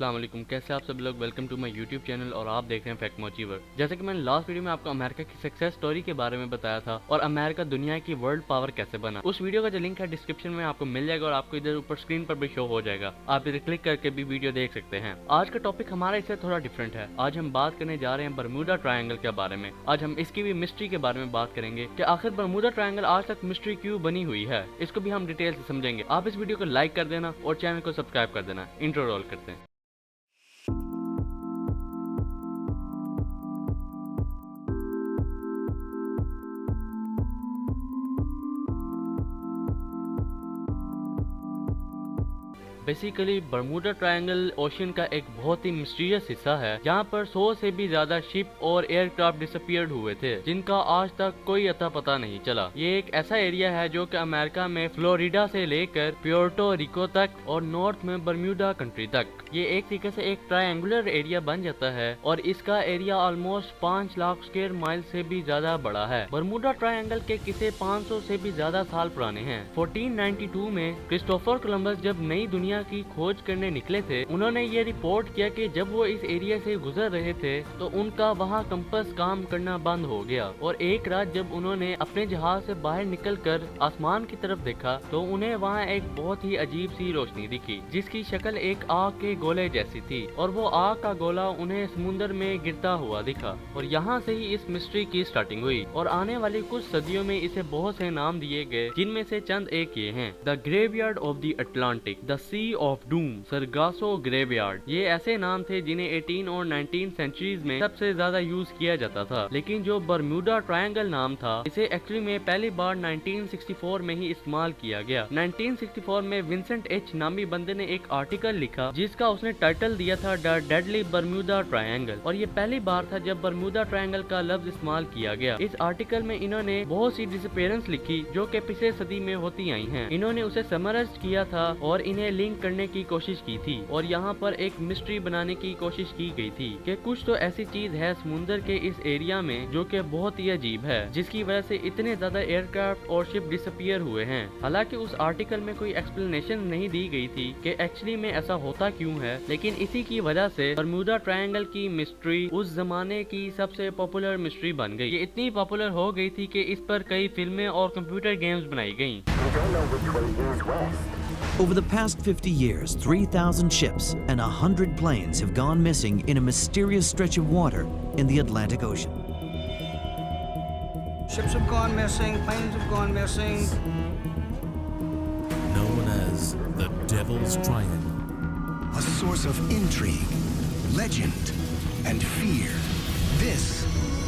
अस्सलाम वालेकुम, कैसे आप सब लोग। Welcome to my YouTube channel और आप देख रहे हैं फैक्ट मोचीवर। जैसे कि मैंने लास्ट वीडियो में आपको अमेरिका की सक्सेस स्टोरी के बारे में बताया था और अमेरिका दुनिया की वर्ल्ड पावर कैसे बना। उस वीडियो का जो लिंक है डिस्क्रिप्शन में आपको मिल जाएगा और आपको इधर ऊपर स्क्रीन पर भी शो हो जाएगा, आप इधर क्लिक करके भी वीडियो देख सकते हैं। आज का टॉपिक हमारा इससे थोड़ा डिफरेंट है। आज हम बात करने जा रहे हैं बरमूडा ट्रायंगल के बारे में। आज हम इसकी भी मिस्ट्री के बारे में बात करेंगे कि आखिर बरमूडा ट्रायंगल आज तक मिस्ट्री क्यों बनी हुई है, इसको भी हम डिटेल से समझेंगे। आप इस वीडियो को लाइक कर देना और चैनल को सब्सक्राइब कर देना। इंट्रो रोल करते हैं। बेसिकली बरमूडा ट्रायंगल ओशन का एक बहुत ही मिस्टीरियस हिस्सा है, जहाँ पर 100 से भी ज्यादा शिप और एयरक्राफ्ट डिसअपीयर्ड हुए थे, जिनका आज तक कोई अता पता नहीं चला। ये एक ऐसा एरिया है जो कि अमेरिका में फ्लोरिडा से लेकर प्योर्टो रिको तक और नॉर्थ में बरमूडा कंट्री तक ये एक तरीके से एक ट्रायंगुलर एरिया बन जाता है और इसका area almost 5 lakh square mile से भी ज्यादा बड़ा है। बरमूडा ट्रायंगल के किस्से 500 से भी ज्यादा साल पुराने हैं। 1492 में क्रिस्टोफर कोलंबस जब नई दुनिया की खोज करने निकले थे, उन्होंने ये रिपोर्ट किया कि जब वो इस एरिया से गुजर रहे थे तो उनका वहाँ कंपास काम करना बंद हो गया और एक रात जब उन्होंने अपने जहाज से बाहर निकलकर आसमान की तरफ देखा तो उन्हें वहाँ एक बहुत ही अजीब सी रोशनी दिखी, जिसकी शक्ल एक आग के गोले जैसी थी और वो आग का गोला उन्हें समुद्र में गिरता हुआ दिखा। और यहाँ से ही इस मिस्ट्री की स्टार्टिंग हुई और आने वाली कुछ सदियों में इसे बहुत से नाम दिए गए, जिनमें से चंद एक ये हैं: the graveyard of the Atlantic, the sea of doom, Sargasso graveyard. ये ऐसे नाम थे जिन्हें 18 और 19 सेंचुरीज में सबसे ज्यादा यूज किया जाता था। लेकिन जो बरमूडा ट्रायंगल नाम था, इसे एक्चुअली में पहली बार 1964 में ही इस्तेमाल किया गया। 1964 में विंसेंट एच नामी बंदे ने एक आर्टिकल लिखा जिसका उसने टाइटल दिया था द डेडली बरमूडा ट्रायंगल, और ये पहली बार था जब बरमूडा ट्रायंगल का लफ्ज इस्तेमाल किया गया। इस आर्टिकल में इन्होंने बहुत सी डिसअपीयरेंस लिखी जो कि पिछले सदी में होती आई हैं। इन्होंने उसे समराइज किया था और इन्हें लिंक करने की कोशिश की थी और यहाँ पर एक मिस्ट्री बनाने की कोशिश की गई थी कि कुछ तो ऐसी चीज है समुद्र के इस एरिया में जो कि बहुत ही अजीब है, जिसकी वजह से इतने ज्यादा एयरक्राफ्ट और शिप डिसअपीयर हुए हैं। हालांकि उस आर्टिकल में कोई एक्सप्लेनेशन नहीं दी गई थी कि एक्चुअली में ऐसा होता क्यों है, लेकिन इसी की वजह से बरमूडा ट्रायंगल की मिस्ट्री उस जमाने की सबसे पॉपुलर मिस्ट्री बन गई। ये इतनी पॉपुलर हो गई थी कि इस पर कई फिल्में और कंप्यूटर गेम्स बनाई गयी। Over the past 50 years, 3,000 ships and 100 planes have gone missing in a mysterious stretch of water in the Atlantic Ocean. Ships have gone missing, planes have gone missing. Known as the Devil's Triangle. A source of intrigue, legend, and fear. This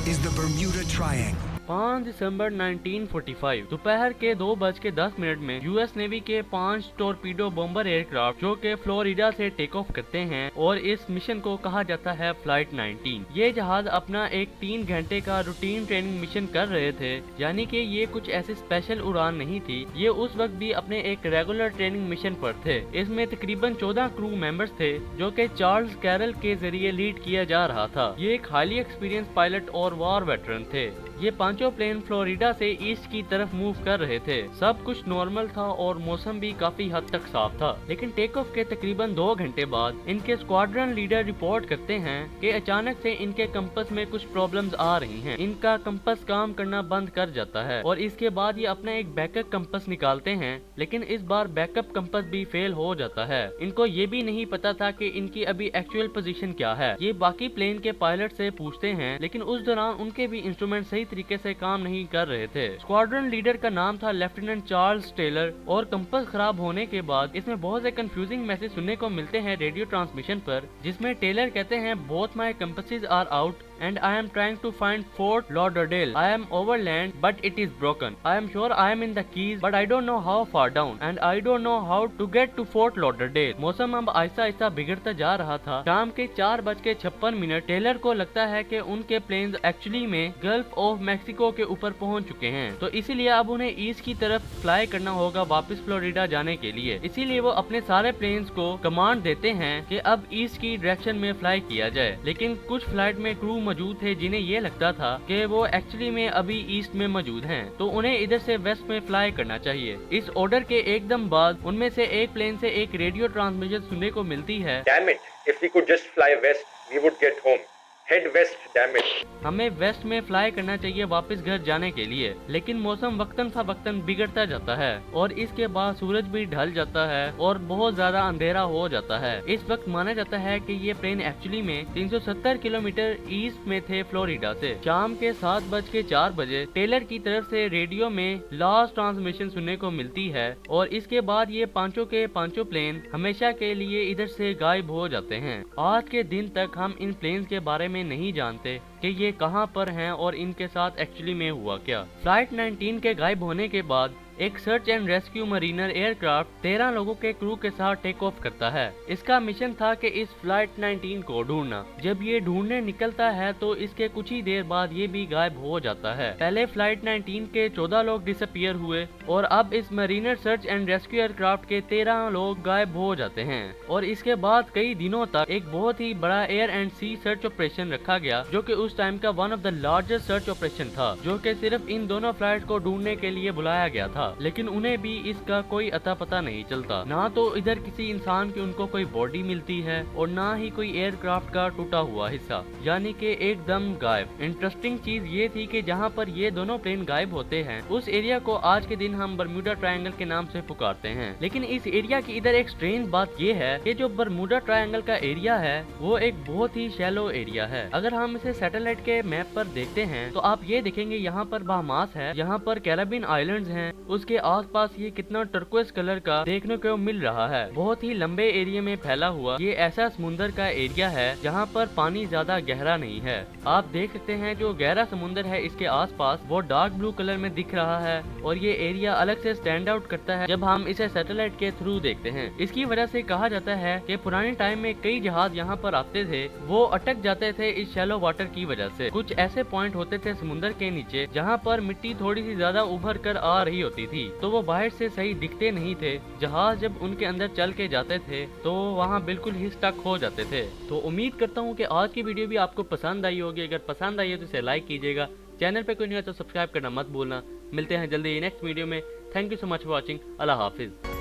is the Bermuda Triangle. 5 दिसंबर 1945 दोपहर के 2:10 में US navy के 5 torpedo bomber aircraft जो के Florida से take off करते हैं और इस मिशन को कहा जाता है फ्लाइट 19। ये जहाज अपना एक 3 घंटे का रूटीन ट्रेनिंग मिशन कर रहे थे, यानी कि ये कुछ ऐसी स्पेशल उड़ान नहीं थी। ये उस वक्त भी अपने एक रेगुलर ट्रेनिंग मिशन पर थे। इसमें तकरीबन 14 क्रू मेंबर्स थे जो कि चार्ल्स कैरल के जरिए लीड किया जा रहा था। ये एक हाईली एक्सपीरियंस पायलट और वॉर वेटरन थे। ये पांचों प्लेन फ्लोरिडा से ईस्ट की तरफ मूव कर रहे थे। सब कुछ नॉर्मल था और मौसम भी काफी हद तक साफ था। लेकिन टेक ऑफ के तकरीबन 2 घंटे बाद इनके स्क्वाड्रन लीडर रिपोर्ट करते हैं कि अचानक से इनके कंपास में कुछ प्रॉब्लम्स आ रही हैं। इनका कंपास काम करना बंद कर जाता है और इसके बाद ये अपना एक बैकअप कंपास निकालते हैं, लेकिन इस बार बैकअप कंपास भी फेल हो जाता है। इनको ये भी नहीं पता था कि इनकी अभी एक्चुअल पोजीशन क्या है। ये बाकी प्लेन के पायलट से पूछते हैं, लेकिन उस दौरान उनके भी इंस्ट्रूमेंट सही तरीके से काम नहीं कर रहे थे। स्क्वाड्रन लीडर का नाम था लेफ्टिनेंट चार्ल्स टेलर और कंपास खराब होने के बाद इसमें बहुत से कंफ्यूजिंग मैसेज सुनने को मिलते हैं रेडियो ट्रांसमिशन पर, जिसमें टेलर कहते हैं both my compasses are out and I am trying to find Fort Lauderdale. I am over land but it is broken. I am sure I am in the Keys but I don't know how far down and I don't know how to get to Fort Lauderdale. मौसम अब आहिस्ता आहिस्ता बिगड़ता जा रहा था। शाम के 4:56 Taylor को लगता है कि उनके प्लेन्स एक्चुअली में गल्फ ऑफ मैक्सिको के ऊपर पहुंच चुके हैं, तो इसीलिए अब उन्हें ईस्ट की तरफ फ्लाई करना होगा वापस फ्लोरिडा जाने के लिए। इसीलिए वो अपने सारे प्लेन्स को कमांड देते हैं कि अब ईस्ट की डायरेक्शन में फ्लाई किया जाए। लेकिन कुछ फ्लाइट में क्रू मौजूद थे जिन्हें ये लगता था कि वो एक्चुअली में अभी ईस्ट में मौजूद हैं, तो उन्हें इधर से वेस्ट में फ्लाई करना चाहिए। इस ऑर्डर के एकदम बाद उनमें से एक प्लेन से एक रेडियो ट्रांसमिशन सुनने को मिलती है, Damn it, if we could just fly west, we would get home. Head west, damn it. हमें वेस्ट में फ्लाई करना चाहिए वापस घर जाने के लिए। लेकिन मौसम वक्तन फवक्तन बिगड़ता जाता है और इसके बाद सूरज भी ढल जाता है और बहुत ज्यादा अंधेरा हो जाता है। इस वक्त माना जाता है कि ये प्लेन एक्चुअली में 370 किलोमीटर ईस्ट में थे फ्लोरिडा से। शाम के 7:04 बजे टेलर की तरफ से रेडियो में लास्ट ट्रांसमिशन सुनने को मिलती है और इसके बाद ये पांचों के पांचों प्लेन हमेशा के लिए इधर से गायब हो जाते हैं। आज के दिन तक हम इन प्लेन्स के बारे में नहीं जानते कि ये कहां पर हैं और इनके साथ एक्चुअली में हुआ क्या। फ्लाइट 19 के गायब होने के बाद एक search and rescue Mariner aircraft 13 लोगों के क्रू के साथ टेक ऑफ करता है। इसका मिशन था कि इस फ्लाइट 19 को ढूंढना। जब ये ढूंढने निकलता है तो इसके कुछ ही देर बाद ये भी गायब हो जाता है। पहले फ्लाइट 19 के 14 लोग डिसअपियर हुए और अब इस Mariner search and rescue aircraft के 13 लोग गायब हो जाते हैं और इसके बाद कई दिनों तक एक बहुत ही बड़ा air and sea search operation रखा गया, जो कि उस टाइम का one of the largest search operation था, जो कि सिर्फ इन दोनों फ्लाइट को ढूंढने के लिए बुलाया गया था। लेकिन उन्हें भी इसका कोई अता पता नहीं चलता। ना तो इधर किसी इंसान की उनको कोई बॉडी मिलती है और ना ही कोई एयरक्राफ्ट का टूटा हुआ हिस्सा, यानी कि एकदम गायब। इंटरेस्टिंग चीज ये थी कि जहाँ पर ये दोनों प्लेन गायब होते हैं उस एरिया को आज के दिन हम बरमूडा ट्रायंगल के नाम से पुकारते हैं। लेकिन इस एरिया की इधर एक स्ट्रेंज बात ये है कि जो बरमूडा ट्रायंगल का एरिया है वो एक बहुत ही शैलो एरिया है। अगर हम इसे सैटेलाइट के मैप पर देखते हैं तो आप ये देखेंगे यहाँ पर बहामास है, यहाँ पर कैरेबियन आइलैंड्स हैं, उसके आसपास ये कितना टर्कोइज कलर का देखने को मिल रहा है। बहुत ही लंबे एरिया में फैला हुआ ये ऐसा समुंदर का एरिया है जहाँ पर पानी ज्यादा गहरा नहीं है। आप देख सकते हैं जो गहरा समुंदर है इसके आसपास वो डार्क ब्लू कलर में दिख रहा है और ये एरिया अलग से स्टैंड आउट करता है जब हम इसे सैटेलाइट के थ्रू देखते हैं। इसकी वजह से कहा जाता है कि पुराने टाइम में कई जहाज यहाँ पर आते थे, वो अटक जाते थे इस शैलो वाटर की वजह से। कुछ ऐसे पॉइंट होते थे समुंदर के नीचे जहाँ पर मिट्टी थोड़ी सी ज्यादा उभर कर आ रही होती थी, तो वो बाहर से सही दिखते नहीं थे। जहाज जब उनके अंदर चल के जाते थे तो वहाँ बिल्कुल ही स्टक हो जाते थे। तो उम्मीद करता हूँ कि आज की वीडियो भी आपको पसंद आई होगी। अगर पसंद आई है तो इसे लाइक कीजिएगा, चैनल पे कोई नहीं है तो सब्सक्राइब करना मत भूलना। मिलते हैं जल्दी नेक्स्ट वीडियो में। Thank you so much for watching. Allah Hafiz.